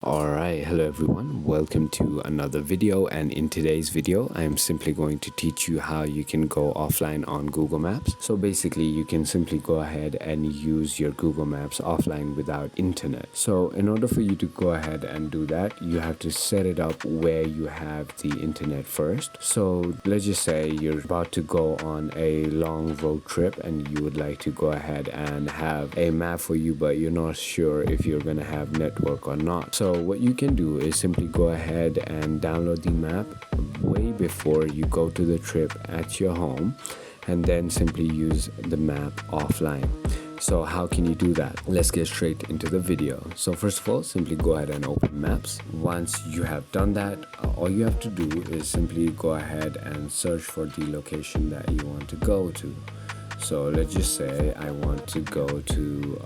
Alright, hello everyone, welcome to another video, and in today's video I am simply going to teach you how you can go offline on Google Maps. So basically you can simply go ahead and use your Google Maps offline without internet. So in order for you to go ahead and do that, you have to set it up where you have the internet first. So let's just say you're about to go on a long road trip and you would like to go ahead and have a map for you, but you're not sure if you're going to have network or not. So what you can do is simply go ahead and download the map way before you go to the trip at your home, and then simply use the map offline. So how can you do that? Let's get straight into the video. So first of all, simply go ahead and open Maps. Once you have done that, all you have to do is simply go ahead and search for the location that you want to go to. So let's just say I want to go to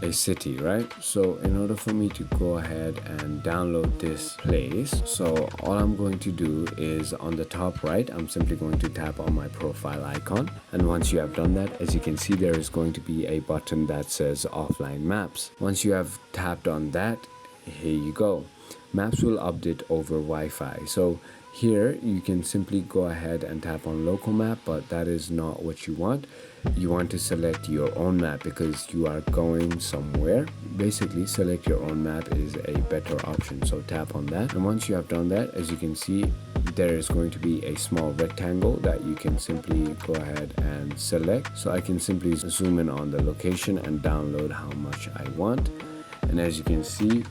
a city, right? So in order for me to go ahead and download this place, so all I'm going to do is on the top right, I'm simply going to tap on my profile icon. And once you have done that, as you can see, there is going to be a button that says Offline Maps. Once you have tapped on that, here you go. Maps will update over Wi-Fi. So here you can simply go ahead and tap on local map, but that is not what you want. You want to select your own map because you are going somewhere. Basically, select your own map is a better option. So tap on that. And once you have done that, as you can see, there is going to be a small rectangle that you can simply go ahead and select. So I can simply zoom in on the location and download how much I want. And as you can see,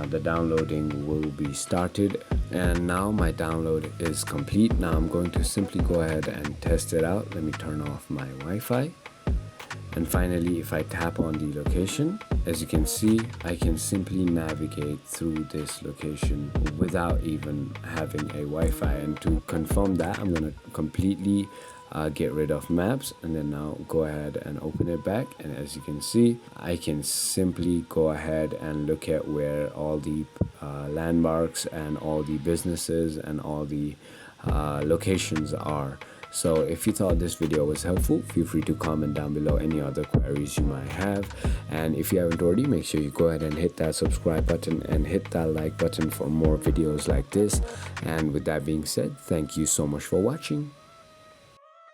the downloading will be started, and now my download is complete. Now I'm going to simply go ahead and test it out. Let me turn off my Wi-Fi, and finally if I tap on the location, as you can see, I can simply navigate through this location without even having a Wi-Fi. And to confirm that, I'm going to completely get rid of Maps, and then now go ahead and open it back. And as you can see, I can simply go ahead and look at where all the landmarks and all the businesses and all the locations are. So if you thought this video was helpful, feel free to comment down below any other queries you might have. And if you haven't already, make sure you go ahead and hit that subscribe button and hit that like button for more videos like this. And with that being said, thank you so much for watching.